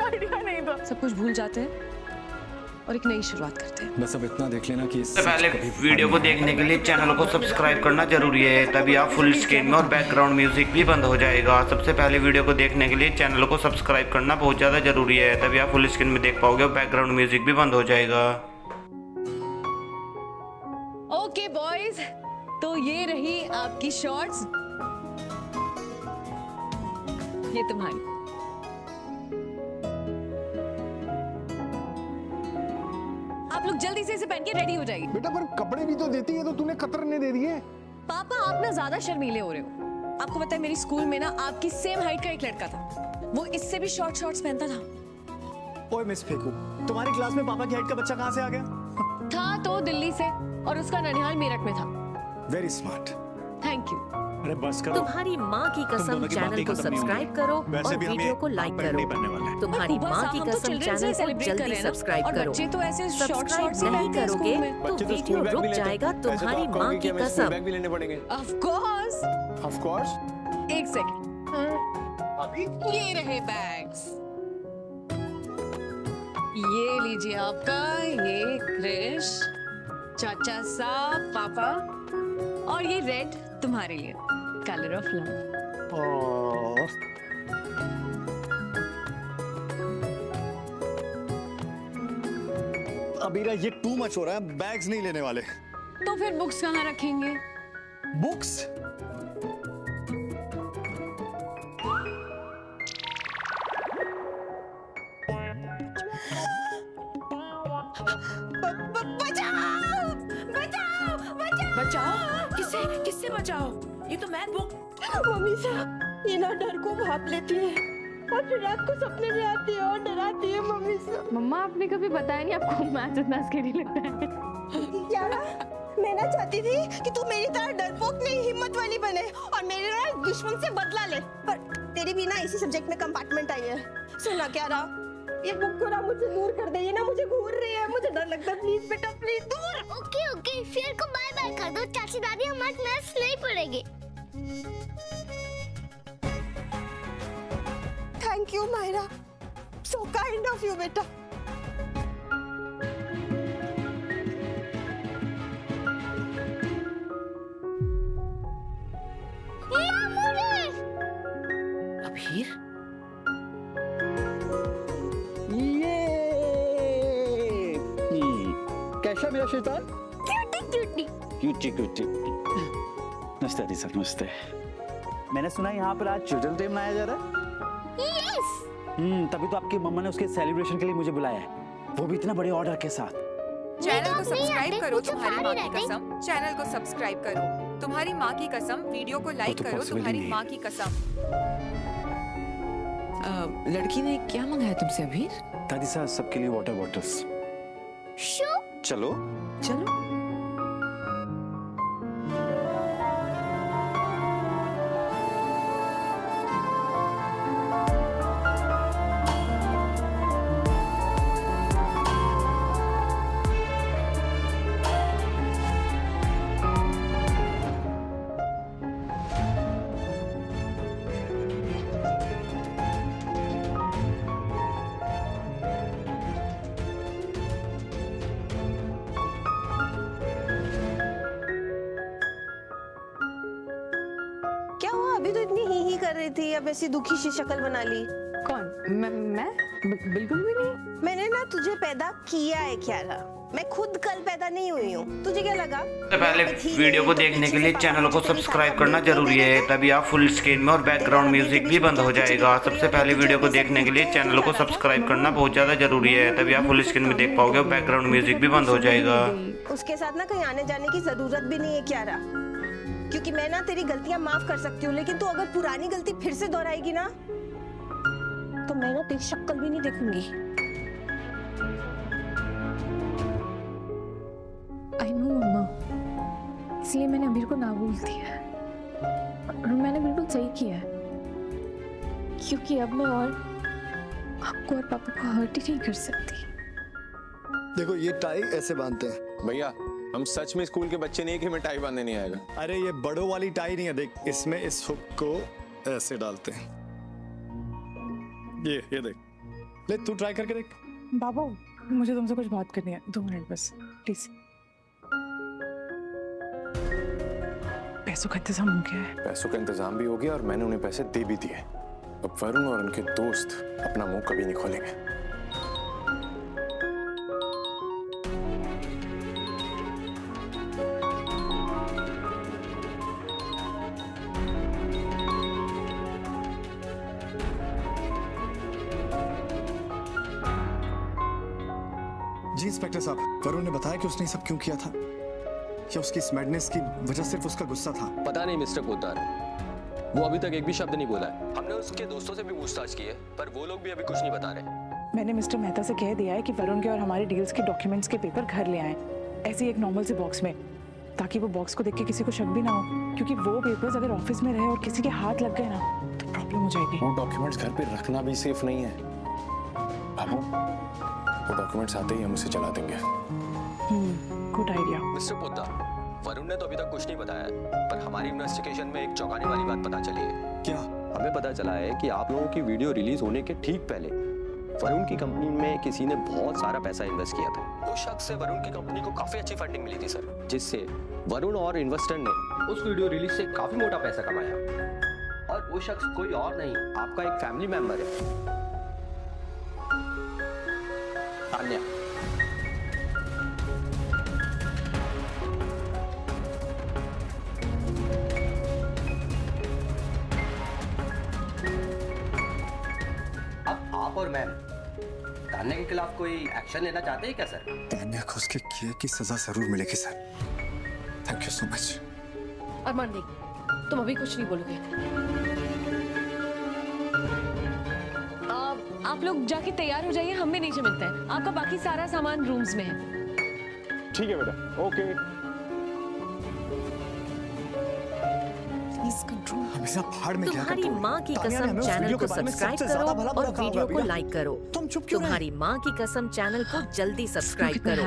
Idea नहीं था। सब कुछ भूल जाते हैं और एक नई शुरुआत करते हैं। बस अब इतना देख लेना कि सबसे पहले वीडियो को देखने के लिए चैनल को सब्सक्राइब करना जरूरी है, तभी आप फुल स्क्रीन में और बैकग्राउंड म्यूजिक भी बंद हो जाएगा। सबसे पहले वीडियो को देखने के लिए चैनल को सब्सक्राइब करना बहुत ज़्यादा जरूरी है, तभी आप फुल स्क्रीन में देख पाओगे और बैकग्राउंड म्यूजिक भी बंद हो जाएगा। ओके बॉयज, तो ये रही आपकी शॉर्ट्स, ये तुम्हारी। आप लोग जल्दी से इसे पहन के रेडी हो जाइए। बेटा पर कपड़े भी तो देती है, तो तूने कतरने दे दिए। पापा आप ना ज्यादा शर्मीले हो रहे हो। आपको पता है मेरी स्कूल में ना आपकी सेम हाइट का एक लड़का था, वो इससे भी शॉर्ट्स पहनता था। ओए मिस फेकू, तुम्हारी क्लास में पापा की हाइट का बच्चा कहाँ से आ गया? था तो दिल्ली से, और उसका ननिहाल मेरठ में था। Very smart. Thank you. अरे बस करो। तुम्हारी माँ की कसम चैनल को सब्सक्राइब करो और वीडियो को लाइक करो। तुम्हारी माँ की कसम चैनल को जल्दी सब्सक्राइब करो। बच्चे तो ऐसे सब्सक्राइब नहीं करोगे तो वीडियो रुक जाएगा। तुम्हारी माँ की कसम। बैग भी लेने पड़ेंगे। Of course. Of course. एक सेकंड, ये रहे बैग्स, ये लीजिए आपका, ये क्रिश, चाचा साहब, पापा, और ये रेड तुम्हारे लिए, कलर ऑफ लव। अबीरा ये टू मच हो रहा है, बैग्स नहीं लेने वाले। तो फिर बुक्स कहाँ रखेंगे? बुक्स? बचाओ? किससे बचाओ? ये तो मैथ बुक। मम्मी साहब, ये ना डर को भाप लेती है और फिर रात को सपने में आती है और डराती है। मम्मी साहब। मम्मा आपने कभी बताया नहीं आपको मैथ इतना स्कैरी लगता है। यारा, मैं ना चाहती थी कि तू मेरी तरह डरपोक नहीं हिम्मत वाली बने और मेरे ना दुश्मन से बदला ले, पर तेरी भी ना इसी सब्जेक्ट में कंपार्टमेंट आई है। सुना क्या रहा, ये बुक को ना मुझसे दूर कर दे, ये ना मुझे घूर रही है, मुझे डर लगता है। प्लीज बेटा प्लीज दूर। ओके ओके, फिर को बाय बाय कर दो। चाची दादी हमारे मैथ्स नहीं पढ़ेंगे। Thank you Myra, so kind of you बेटा। अभीर कैसा मेरा शैतान? Cutie cutie. नमस्ते दी सर, नमस्ते। मैंने सुना यहाँ पर आज चिल्ड्रन डे मनाया जा रहा है। यस। तभी तो आपकी मम्मा ने उसके सेलिब्रेशन के लिए मुझे बुलाया है, वो भी इतना बड़े ऑर्डर के साथ। चैनल को सब्सक्राइब करो, तुम्हारी माँ की कसम। चैनल को सब्सक्राइब करो, तुम्हारी माँ की कसम। वीडियो को लाइक करो, तुम्हारी माँ की कसम। लड़की ने क्या मंगाया तुमसे अभीर? दादी साहब सबके लिए वाटर बॉटल्स। चलो चलो। अभी तो इतनी ही कर रही थी, अब ऐसी दुखी सी शक्ल बना ली। कौन? मैं बिल्कुल भी नहीं। मैंने ना तुझे पैदा किया है क्यारा, मैं खुद कल पैदा नहीं हुई हूँ। तुझे क्या लगा? सबसे पहले वीडियो को देखने के लिए चैनल को सब्सक्राइब करना जरूरी है, तभी आप फुल स्क्रीन में और बैकग्राउंड म्यूजिक भी बंद हो जाएगा। सबसे पहले वीडियो को देखने के लिए चैनल को सब्सक्राइब करना बहुत ज्यादा जरूरी है, तभी आप फुल स्क्रीन में देख पाओगे और बैकग्राउंड म्यूजिक भी बंद हो जाएगा। उसके साथ ना कहीं आने जाने की जरूरत भी नहीं है क्यारा, क्योंकि मैं ना तेरी गलतियां माफ कर सकती हूँ, लेकिन तू अगर पुरानी गलती फिर से दोहराएगी ना तो मैं ना तेरी शक्ल भी नहीं देखूंगी। आई नो मम्मा, इसलिए मैंने अभीर को ना बोल दिया और मैंने बिल्कुल सही किया है, क्योंकि अब मैं और आपको और पापा को हर्ट ही नहीं कर सकती। देखो ये टाई ऐसे बांधते हैं। भैया हम सच में स्कूल के बच्चे नहीं है कि हमें टाई बांधने नहीं आएगा। अरे ये बड़ों वाली टाई नहीं है, देख इसमें इस हुक को ऐसे डालते हैं। ये देख ले तू ट्राई करके देख। बाबू मुझे तुमसे कुछ बात करनी है, 2 मिनट बस प्लीज। पैसों का इंतजाम हो गया है। पैसों का इंतजाम भी हो गया और मैंने उन्हें पैसे दे भी दिए। अब वरुण और उनके दोस्त अपना मुंह कभी नहीं खोलेंगे। जी इंस्पेक्टर साहब, वरुण ने बताया कि उसने सब क्यों किया था, या उसकी इस मैडनेस की वजह सिर्फ उसका गुस्सा था? पता नहीं मिस्टर पोद्दार, वो अभी तक एक भी शब्द नहीं बोला है। हमने उसके दोस्तों से भी पूछताछ की है, पर वो लोग भी अभी कुछ नहीं बता रहे। मैंने मिस्टर मेहता से कह दिया है कि वरुण के और हमारी डील्स के डॉक्यूमेंट्स के पेपर घर ले आए, ऐसे एक नॉर्मल से बॉक्स में, ताकि वो बॉक्स को देख के किसी को शक भी ना हो, क्योंकि वो पेपर्स अगर ऑफिस में रहे और किसी के हाथ लग गए ना तो प्रॉब्लम हो जाएगी। वो डॉक्यूमेंट्स घर पे रखना भी सेफ नहीं है बाबू। वो डॉक्यूमेंट्स आते ही हम उसे चला देंगे। Good idea. Mister Poddar, Varun ने तो अभी तक कुछ नहीं बताया है, पर हमारी इन्वेस्टिगेशन में एक चौंकाने वाली बात पता चली है। क्या? हमें पता चला है कि आप लोगों की वीडियो रिलीज होने के ठीक पहले वरुण की कंपनी में किसी ने बहुत सारा पैसा इन्वेस्ट किया था। उस शख्स से वरुण की कंपनी को काफी अच्छी फंडिंग मिली थी सर, जिससे वरुण और इन्वेस्टर ने उस वीडियो रिलीज से काफी मोटा पैसा कमाया। और वो शख्स कोई और नहीं, आपका एक फैमिली मेंबर है, तान्या। अब आप और मैम तान्या के खिलाफ कोई एक्शन लेना चाहते हैं क्या सर? तान्या को उसके किए की सजा जरूर मिलेगी sir. Thank you so much. Arman नहीं, तुम अभी कुछ नहीं बोलोगे। आप लोग जाके तैयार हो जाइए, हम भी नीचे मिलते हैं। आपका बाकी सारा सामान रूम्स में है। ठीक है बेटा, ओके। हमेशा भाड़ में क्या तुम्हारी माँ की कसम चैनल को सब्सक्राइब करो और वीडियो को लाइक करो। तुम चुप क्यों? तुम्हारी माँ की कसम चैनल को जल्दी सब्सक्राइब करो।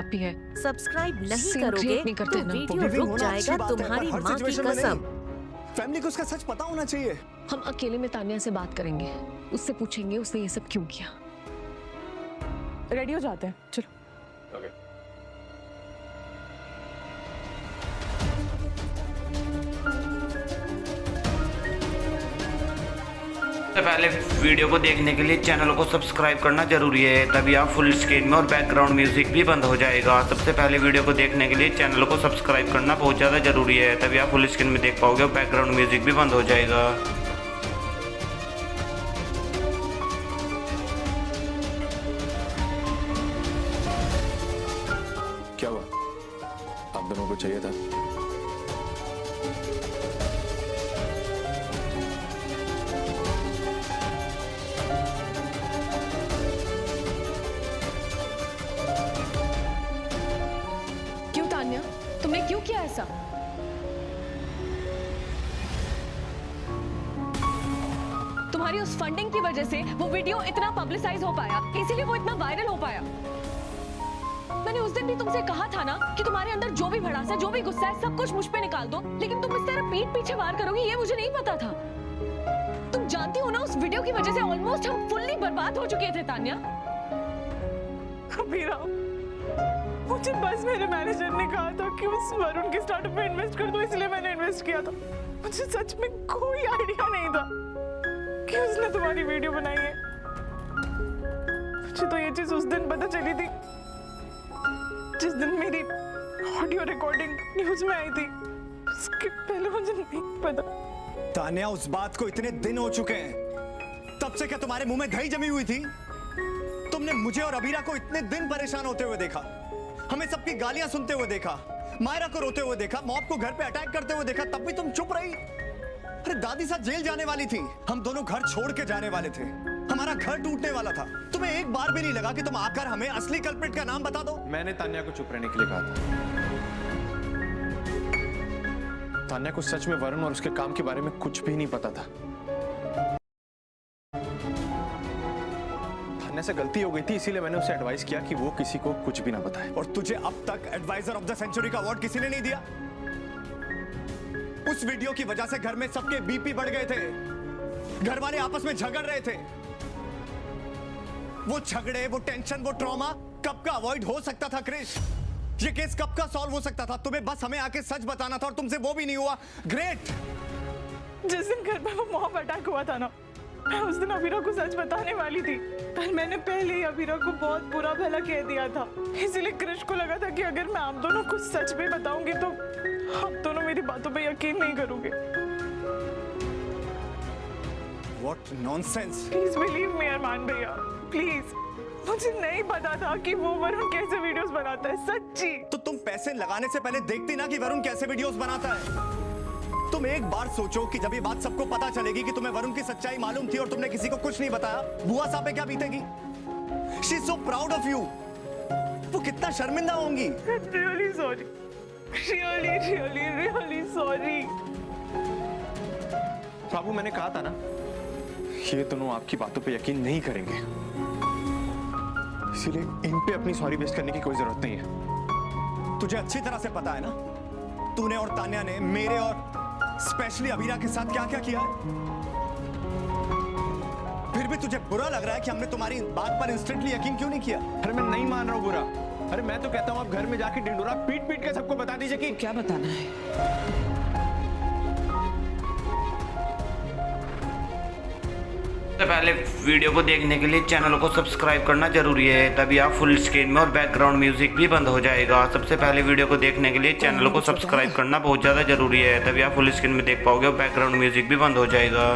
सब्सक्राइब नहीं करोगे तो वीडियो रुक जाएगा। तुम्हारी माँ की कसम। फैमिली को उसका सच पता होना चाहिए। हम अकेले में तान्या से बात करेंगे, उससे पूछेंगे उसने ये सब क्यों किया। रेडी हो जाते हैं, चलो। सबसे पहले वीडियो को देखने के लिए चैनल को सब्सक्राइब करना जरूरी है, तभी आप फुल स्क्रीन में और बैकग्राउंड म्यूजिक भी बंद हो जाएगा। सबसे पहले वीडियो को देखने के लिए चैनल को सब्सक्राइब करना बहुत ज़्यादा जरूरी है, तभी आप फुल स्क्रीन में देख पाओगे और बैकग्राउंड म्यूजिक भी बंद हो जाएगा। क्या हुआ? आप दोनों को चाहिए था? तुमने क्यों किया ऐसा? तुम्हारी उस फंडिंग की वजह से वो वीडियो इतना पब्लिसाइज हो पाया, इसीलिए वो इतना वायरल हो पाया। मैंने उस दिन भी तुमसे कहा था ना कि तुम्हारे अंदर जो भी भड़ास है, जो भी गुस्सा है, सब कुछ मुझ पे निकाल दो, लेकिन तुम इस तरह पीठ पीछे वार करोगी ये मुझे नहीं पता था। तुम जानती हो ना, उस वीडियो की वजह से ऑलमोस्ट हम फुल्ली बर्बाद हो चुके थे तान्या। कबीरा, मुझे बस मेरे मैनेजर ने कहा था कि उस वरुण के स्टार्टअप में इन्वेस्ट कर दो, इसलिए मैंने इन्वेस्ट किया था। मुझे सच में कोई आइडिया नहीं था कि उसने तुम्हारी वीडियो बनाई है। मुझे तो ये चीज उस दिन पता चली थी जिस दिन मेरी ऑडियो रिकॉर्डिंग न्यूज में आई थी, उसके पहले मुझे नहीं पता। तान्या, उस बात को इतने दिन हो चुके हैं, तब से क्या तुम्हारे मुंह में दही जमी हुई थी? तुमने मुझे और अबीरा को इतने दिन परेशान होते हुए देखा, हमें सबकी गालियां सुनते हुए देखा, मायरा को रोते हुए देखा, मॉब को घर पे अटैक करते हुए देखा, तब भी तुम चुप रही। अरे दादी साहब जेल जाने वाली थी, हम दोनों घर छोड़ के जाने वाले थे, हमारा घर टूटने वाला था। तुम्हें एक बार भी नहीं लगा कि तुम आकर हमें असली कल्प्रिट का नाम बता दो? मैंने तान्या को चुप रहने के लिए कहा था। तान्या को सच में वरुण और उसके काम के बारे में कुछ भी नहीं पता था। तान्या से गलती हो गई थी, इसीलिए मैंने उसे एडवाइस किया कि वो किसी को कुछ भी ना बताए। और तुझे अब तक एडवाइजर ऑफ द सेंचुरी का अवार्ड किसी ने नहीं दिया? उस वीडियो की वजह से घर में सबके बीपी बढ़ गए थे, घर वाले आपस में झगड़ रहे थे। वो झगड़े, वो टेंशन, वो ट्रॉमा कब का अवॉइड हो सकता था क्रिश? ये केस कब का सॉल्व हो सकता था? तुम्हें बस हमें आके सच बताना था और तुमसे वो भी नहीं हुआ। ग्रेट। जिस दिन घर पे वो मॉब अटैक हुआ था ना, मैं उस दिन अबीरा को सच बताने वाली थी, पर मैंने पहले ही अबीरा को बहुत बुरा भला कह दिया था। इसीलिए क्रिश को लगा था कि अगर मैं आप दोनों को सच में बताऊंगी तो आप दोनों मेरी बातों पे यकीन नहीं करोगे। What nonsense! Please believe me Arman भैया, प्लीज। मुझे नहीं पता था कि वो वरुण कैसे वीडियोस बनाता है, सच्ची। तो तुम पैसे लगाने से पहले देखती ना कि वरुण कैसे वीडियोस बनाता है। तुम एक बार सोचो कि जब ये बात सबको पता चलेगी कि तुम्हें वरुण की सच्चाई मालूम थी और तुमने किसी को कुछ नहीं बताया, बुआ साहब पे क्या बीतेगी? She is so proud of you. वो कितना शर्मिंदा होंगी। Really sorry. Really sorry. बाबू, मैंने कहा था ना, ये दोनों आपकी बातों पे यकीन नहीं करेंगे, इसीलिए इन पे अपनी सॉरी वेस्ट करने की कोई जरूरत नहीं है। तुझे अच्छी तरह से पता है ना, तूने और तान्या ने मेरे और स्पेशली अबीरा के साथ क्या क्या किया है। फिर भी तुझे बुरा लग रहा है कि हमने तुम्हारी बात पर इंस्टेंटली यकीन क्यों नहीं किया? अरे मैं नहीं मान रहा हूँ बुरा। अरे मैं तो कहता हूँ आप घर में जाके ढिंडोरा पीट पीट के सबको बता दीजिए कि क्या बताना है। सबसे पहले वीडियो को देखने के लिए चैनल को सब्सक्राइब करना जरूरी है, तभी आप फुल स्क्रीन में और बैकग्राउंड म्यूजिक भी बंद हो जाएगा। सबसे पहले वीडियो को देखने के लिए चैनल को सब्सक्राइब करना बहुत ज़्यादा जरूरी है, तभी आप फुल स्क्रीन में देख पाओगे और बैकग्राउंड म्यूजिक भी बंद हो जाएगा।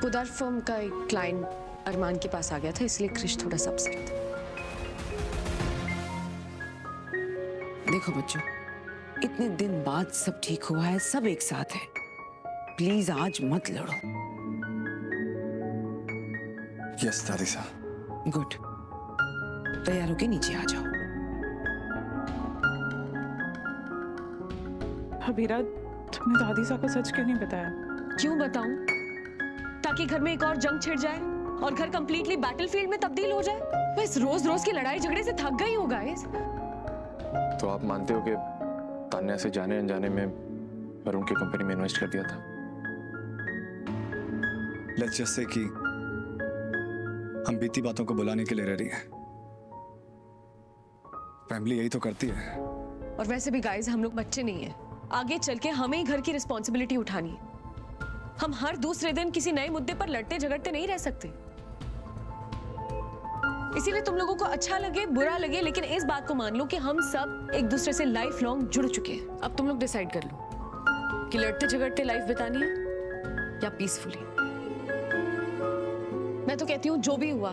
पुदार फर्म का एक क्लाइंट अरमान के पास आ गया था, इसलिए क्रिश थोड़ा सा अपसेट था। देखो बच्चों, इतने दिन बाद सब ठीक हुआ है, सब एक साथ है। प्लीज आज मत लड़ो। यस दादी साहब। गुड। तैयार होके नीचे आ जाओ। अबीरा, तुमने दादी साहब को सच क्यों नहीं बताया? क्यों बताऊं? ताकि घर में एक और जंग छिड़ जाए और घर कंप्लीटली बैटलफील्ड में तब्दील हो जाए। बस रोज रोज की लड़ाई झगड़े से थक गई हूँ गाइस। तो आप मानते हो कि तान्या से जाने अनजाने में वरुण की कंपनी में इन्वेस्ट कर दिया था? लेट्स जस्ट से कि हम बीती बातों को बुलाने के लिए रेडी हैं। फैमिली यही तो करती है। और वैसे भी गाइस, हम लोग बच्चे नहीं हैं। आगे चल के हमें ही घर की रिस्पॉन्सिबिलिटी उठानी है। हम हर दूसरे दिन किसी नए मुद्दे पर लड़ते झगड़ते नहीं रह सकते। इसीलिए तुम लोगों को अच्छा लगे बुरा लगे, लेकिन इस बात को मान लो कि हम सब एक दूसरे से लाइफ लॉन्ग जुड़ चुके हैं। अब तुम लोग डिसाइड कर लो कि लड़ते झगड़ते लाइफ बितानी है या पीसफुली। मैं तो कहती हूँ जो भी हुआ,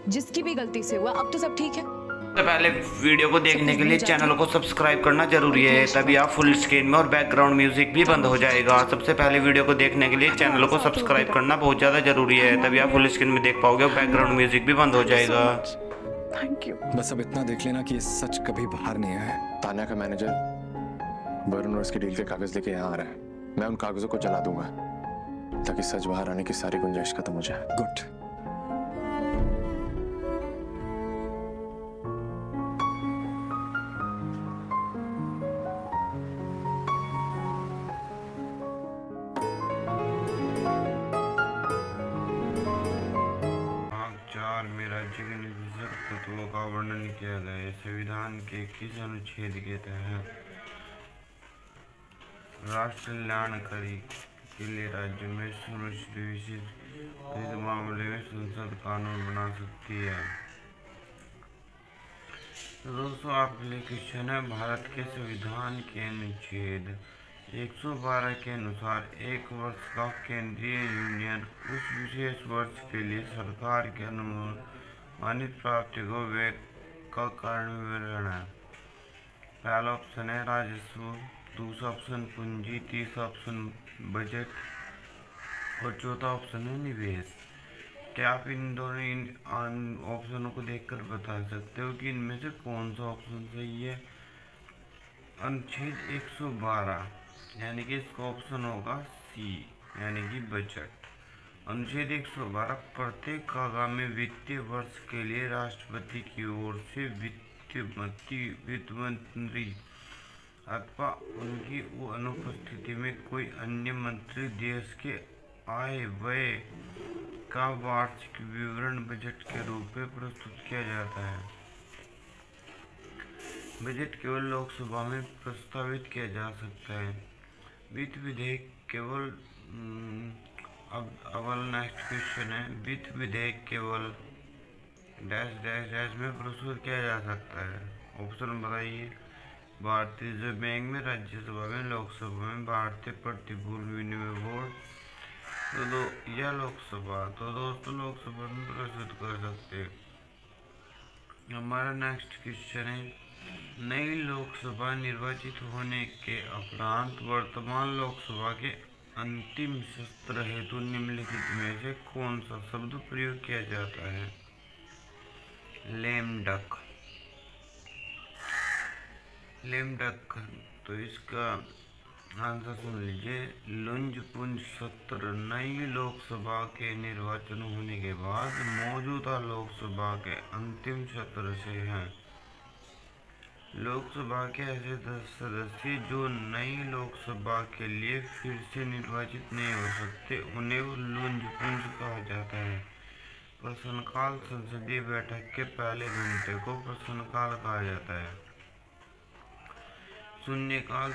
जिसकी भी गलती से हुआ, अब तो सब ठीक है। सबसे पहले वीडियो को देखने के लिए चैनल को सब्सक्राइब करना जरूरी है, तभी आप फुल स्क्रीन में और बैकग्राउंड म्यूजिक भी बंद हो जाएगा। सबसे पहले वीडियो को देखने के लिए चैनल को सब्सक्राइब करना बहुत ज़्यादा जरूरी है, तभी आप फुल स्क्रीन में देख पाओगे और बैकग्राउंड म्यूजिक भी बंद हो जाएगा। Thank you. बस अब इतना देख लेना कि ये सच कभी बाहर नहीं आया। तान्या का मैनेजर वरुण और उसकी डील के कागज लेके यहाँ आ रहा है। मैं उन कागजों को जला दूंगा ताकि सच बाहर आने की सारी गुंजाइश खत्म हो जाए। गुड। में राज्य के निवेशक तत्वों का वर्णन किया गया है। संविधान के किस अनुच्छेद के तहत राष्ट्र कल्याणकारी के लिए राज्य में सुनिश्चित मामले में संसद कानून बना सकती है? तो दोस्तों, आपके लिए क्वेश्चन है, भारत के संविधान के अनुच्छेद 112 के अनुसार एक वर्ष का केंद्रीय यूनियन उस विशेष वर्ष के लिए सरकार के अनुमानित प्राप्ति को व्यय का कारण विवरण है। पहला ऑप्शन है राजस्व, दूसरा ऑप्शन पूंजी, तीसरा ऑप्शन बजट और चौथा ऑप्शन है निवेश। क्या आप इन दोनों ऑप्शनों को देखकर बता सकते हो कि इनमें से कौन सा ऑप्शन सही है? अनुच्छेद 112 यानी कि इसका ऑप्शन होगा सी, यानी कि बजट। अनुच्छेद 112 प्रत्येक आगामी वित्तीय वर्ष के लिए राष्ट्रपति की ओर से वित्त मंत्री अथवा उनकी अनुपस्थिति में कोई अन्य मंत्री देश के आय व्यय का वार्षिक विवरण बजट के रूप में प्रस्तुत किया जाता है। बजट केवल लोकसभा में प्रस्तावित किया जा सकता है। वित्त विधेयक केवल अब नेक्स्ट क्वेश्चन है, वित्त विधेयक केवल डैश डैश डैश में प्रस्तुत किया जा सकता है। ऑप्शन बताइए। भारतीय रिजर्व बैंक में, राज्यसभा में, लोकसभा में, भारतीय प्रतिभूति विनिमय बोर्ड, तो या लोकसभा। तो दोस्तों लोकसभा में प्रस्तुत कर सकते हैं। हमारा नेक्स्ट क्वेश्चन है, नई लोकसभा निर्वाचित होने के उपरांत वर्तमान लोकसभा के अंतिम सत्र हेतु निम्नलिखित में से कौन सा शब्द प्रयोग किया जाता है? Lame duck. लेम डक, तो इसका आंसर सुन लीजिए। लुंज पुंज सत्र नई लोकसभा के निर्वाचन होने के बाद मौजूदा लोकसभा के अंतिम सत्र से हैं। लोकसभा के ऐसे सदस्य जो नई लोकसभा के लिए फिर से निर्वाचित नहीं हो सकते उन्हें लुंज पुंज कहा जाता है। प्रश्नकाल, संसदीय बैठक के पहले घंटे को प्रश्नकाल कहा जाता है। शून्यकाल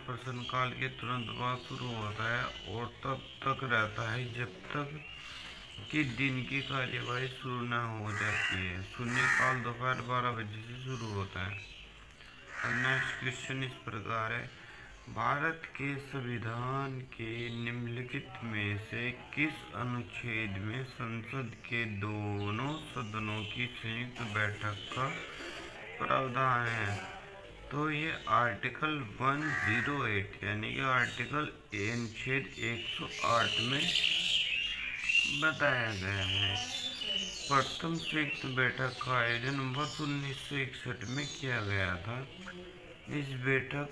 प्रश्नकाल के तुरंत बाद शुरू होता है और तब तक रहता है जब तक कि दिन की कार्यवाही शुरू न हो जाती है। शून्यकाल दोपहर 12 बजे से शुरू होता है। अब नेक्स्ट क्वेश्चन इस प्रकार है, भारत के संविधान के निम्नलिखित में से किस अनुच्छेद में संसद के दोनों सदनों की संयुक्त बैठक का प्रावधान है? तो ये आर्टिकल 108 यानी कि आर्टिकल अनुच्छेद 108 में बताया गया है। प्रथम संयुक्त बैठक का आयोजन वर्ष 1961 में किया गया था। इस बैठक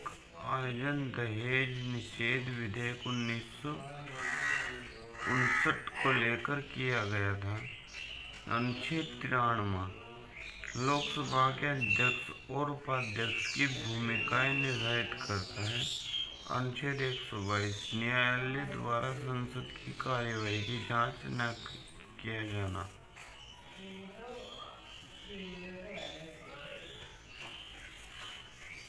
आयोजन दहेज निषेध विधेयक 1959 को लेकर किया गया था। अनुच्छेद 93 लोकसभा के अध्यक्ष और उपाध्यक्ष की भूमिकाएं निर्धारित करता है। अनुच्छेद 122 न्यायालय द्वारा संसद की कार्यवाही की जांच न किया जाना।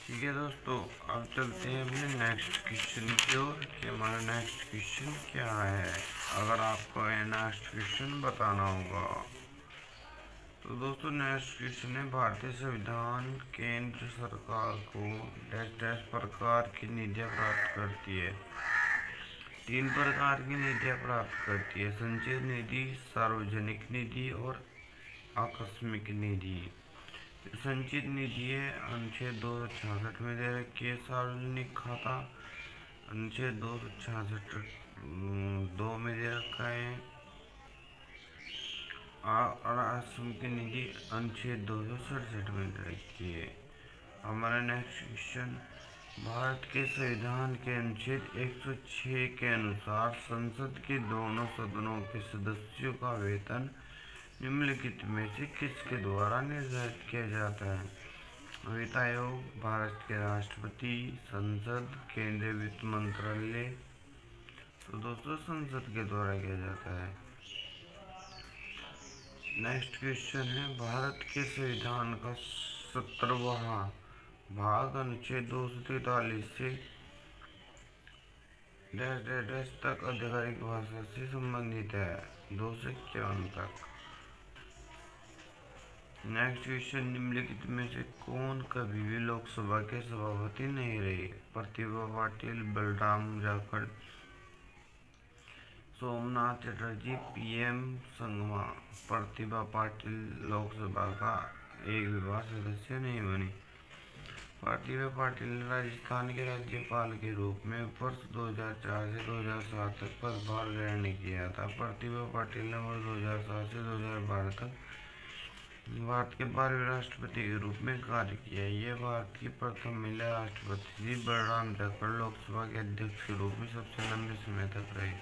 ठीक है दोस्तों, अब चलते हैं अपने नेक्स्ट क्वेश्चन की ओर कि हमारा नेक्स्ट क्वेश्चन क्या है। अगर आपको ये नेक्स्ट क्वेश्चन बताना होगा तो दोस्तों नेक्स्ट क्वेश्चन है, भारतीय संविधान केंद्र सरकार को डैश डैश प्रकार की निधियाँ प्राप्त करती है। 3 प्रकार की निधियाँ प्राप्त करती है, संचय निधि, सार्वजनिक निधि और आकस्मिक निधि। संचित निधि है अनुच्छेद 266 में दे रखी है। सार्वजनिक खाता अनुच्छेद 266 2 में दे रखा है। और आकस्मिक निधि अनुच्छेद 267 में दे रखी है। हमारा नेक्स्ट क्वेश्चन, भारत के संविधान के अनुच्छेद 106 के अनुसार संसद के दोनों सदनों के सदस्यों का वेतन निम्नलिखित में से किसके द्वारा निर्धारित किया जाता है? वित्त आयोग, भारत के राष्ट्रपति, संसद, केंद्रीय वित्त मंत्रालय। तो दोस्तों संसद के द्वारा किया जाता है। नेक्स्ट क्वेश्चन है, भारत के संविधान का 17वां भाग अनुच्छेद 243 से डैश डैश डैश तक आधिकारिक भाषा से संबंधित है, 2 से 51 तक। नेक्स्ट क्वेश्चन, निम्नलिखित में से कौन कभी भी लोकसभा के सभापति नहीं रही? प्रतिभा पाटिल, बलराम जाखड़, सोमनाथ चटर्जी, PM संगमा। प्रतिभा पाटिल लोकसभा का एक भी बार सदस्य नहीं बनी। प्रतिभा पाटिल ने राजस्थान के राज्यपाल के रूप में वर्ष 2004 से 2007 तक पदभार ग्रहण किया था। प्रतिभा पाटिल ने वर्ष 2007 से 2012 तक भारत के 12वें राष्ट्रपति के रूप में कार्य किया। यह भारत की प्रथम महिला राष्ट्रपति थी। बलराम जाखड़ लोकसभा के अध्यक्ष के रूप में सबसे लंबे समय तक रहे।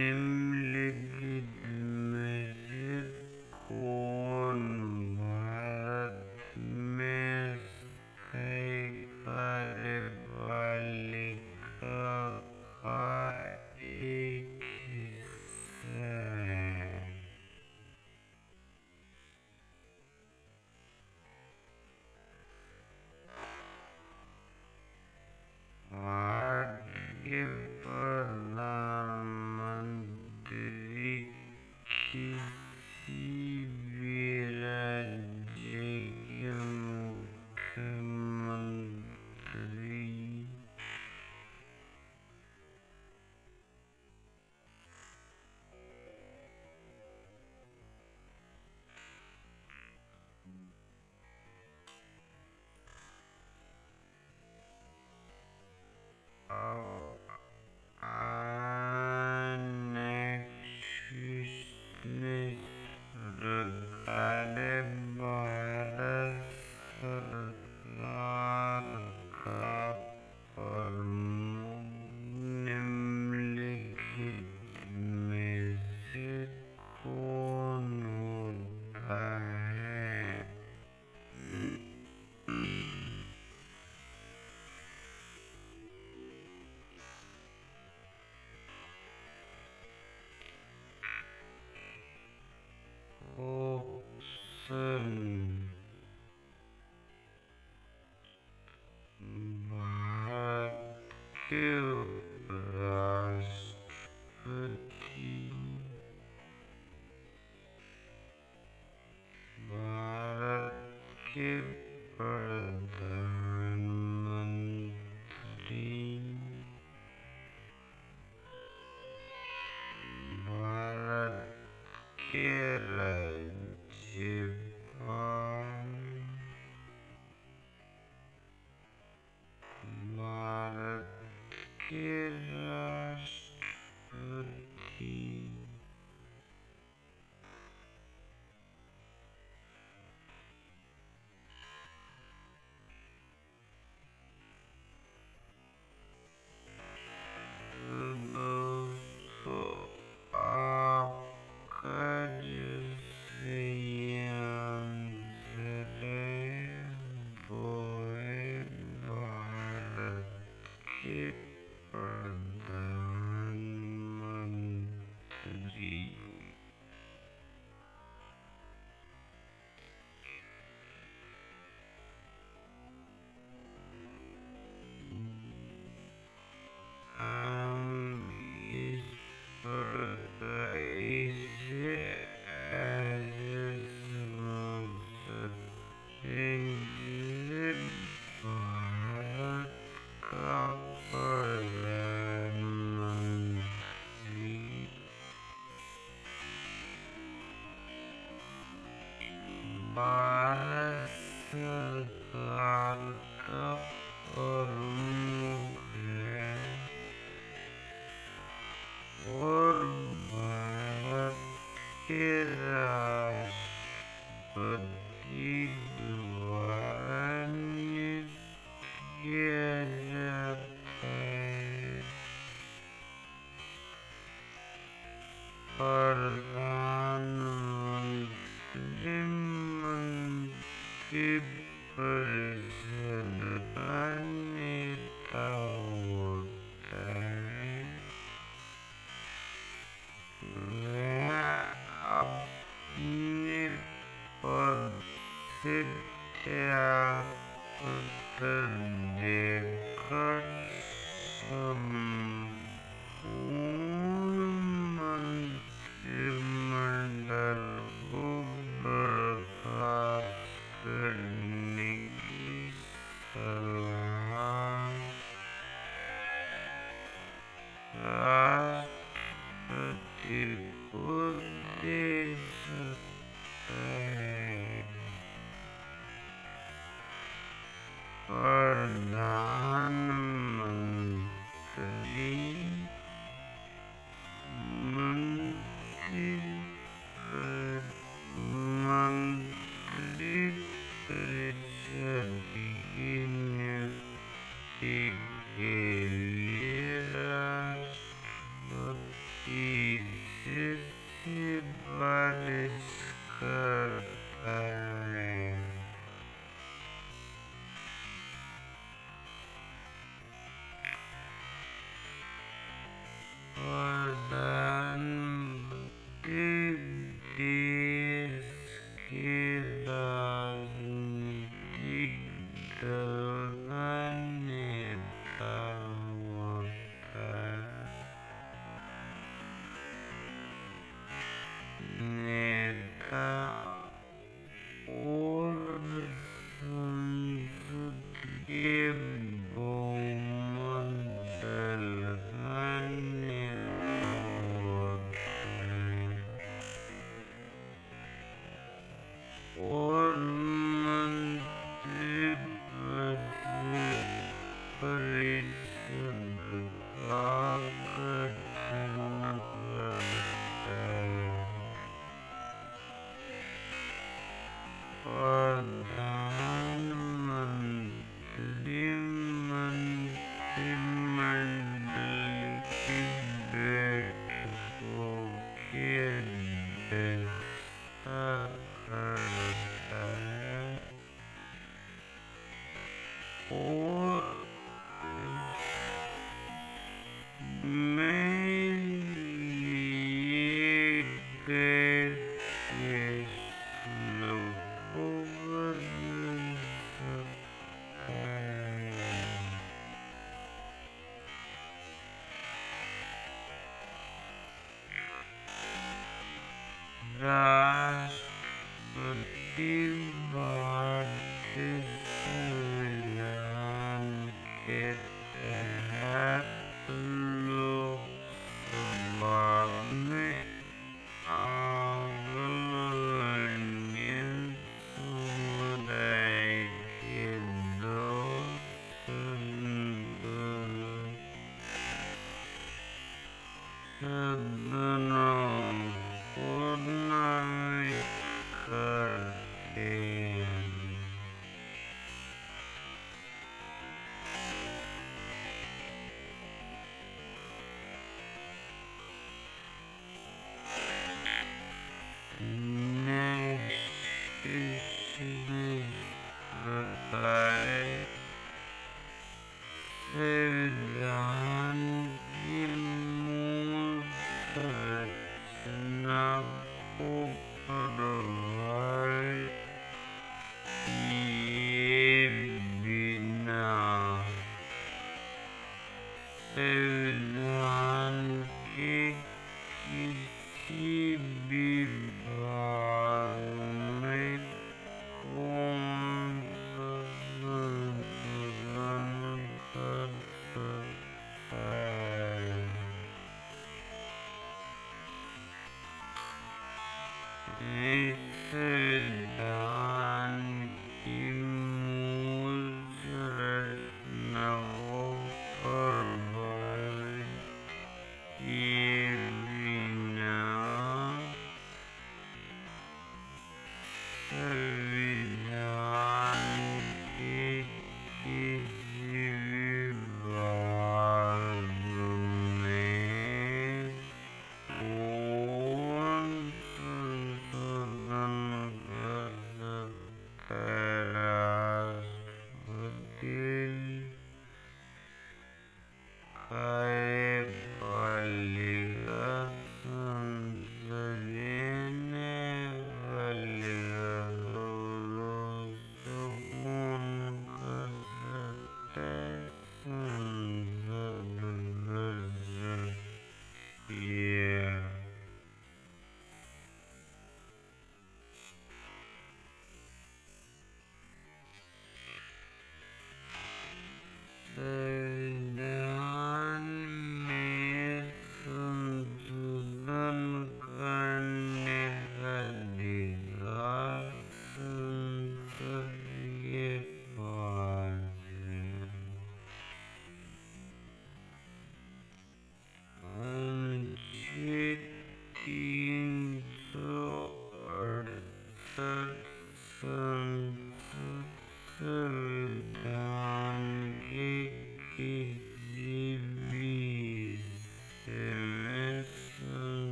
निम्नलिखित में से कौन भारत में सही कार्यपालिका का एक हिस्सा है? भारतीय प्रधानमंत्री किसी भी राज्य के मुख्यमंत्री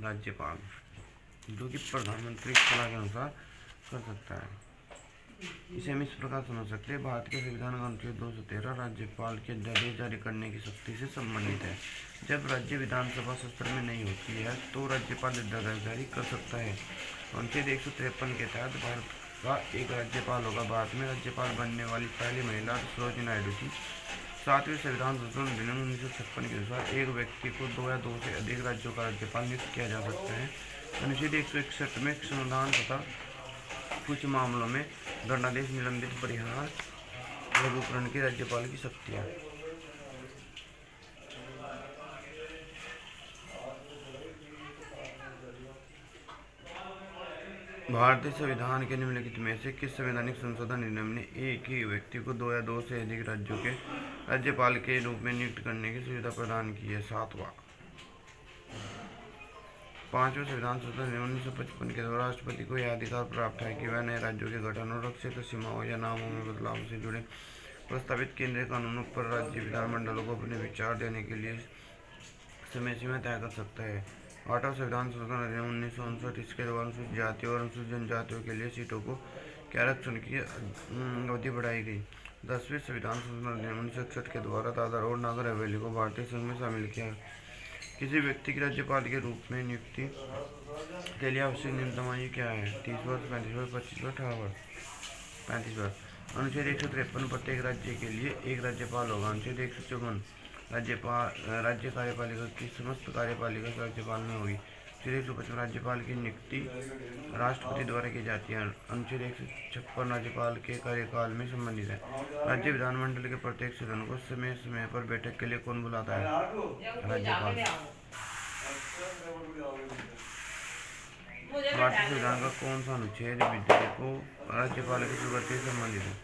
राज्यपाल, जो कि प्रधानमंत्री की सलाह के अनुसार कर सकता है। इसे हम इस प्रकार समझ सकते हैं, भारत के संविधान का अनुच्छेद 213 राज्यपाल के अध्यादेश जारी करने की शक्ति से संबंधित है। जब राज्य विधानसभा सत्र में नहीं होती है तो राज्यपाल अध्यादेश जारी कर सकता है। अनुच्छेद 153 के तहत भारत का एक राज्यपाल होगा। भारत में राज्यपाल बनने वाली पहली महिला सरोजिनी नायडू थी। 7वें संविधान संशोधन अधिनियम 1956 के अनुसार एक व्यक्ति को 2 या 2 से अधिक राज्यों का राज्यपाल नियुक्त किया जा सकता है। अनुच्छेद 161 में समाधान तथा कुछ मामलों में दंडादेश, निलंबित, परिहार, लघुकरण की राज्यपाल की शक्तियाँ। भारतीय संविधान के निम्नलिखित में से किस संवैधानिक संशोधन अधिनियम ने एक ही व्यक्ति को 2 या 2 से अधिक राज्यों के राज्यपाल के रूप में नियुक्त करने की सुविधा प्रदान की है? 7वां। 5वें संविधान संशोधन अधिनियम 1955 के द्वारा राष्ट्रपति को यह अधिकार प्राप्त है कि वह नए राज्यों के गठन और क्षेत्र सीमाओं या नामों में बदलाव से जुड़े प्रस्तावित केंद्रीय कानूनों पर राज्य विधानमंडलों को अपने विचार देने के लिए समय सीमा तय कर सकता है। 8वां संविधान संशोधन अधिनियम 1959, इसके द्वारा अनुसूचित जातियों और अनुसूचित जनजातियों के लिए सीटों को के आरक्षण की अवधि बढ़ाई गई। 10वें संविधान संशोधन अधिनियम 1961 के द्वारा दादर और नागर हवेली को भारतीय संघ में शामिल किया। किसी व्यक्ति की राज्यपाल के रूप में नियुक्ति के लिए आवश्यक न्यूनतम आयु क्या है? 30 वर्ष, 35 वर्ष, 25 वर्ष, 18 वर्ष, 35 वर्ष। अनुच्छेद 153 प्रत्येक राज्य के लिए एक राज्यपाल होगा। अनुच्छेद 154 राज्य कार्यपालिका की समस्त कार्यपालिका राज्यपाल में होगी। अनुच्छेद 155 राज्यपाल की नियुक्ति राष्ट्रपति द्वारा की जाती है। अनुच्छेद 156 राज्यपाल के कार्यकाल में संबंधित है। राज्य विधानमंडल के प्रत्येक सदन को समय समय पर बैठक के लिए कौन बुलाता है? राज्यपाल। भारतीय संविधान का कौन सा अनुच्छेद विधेयक को राज्यपाल की स्वीकृति से संबंधित है?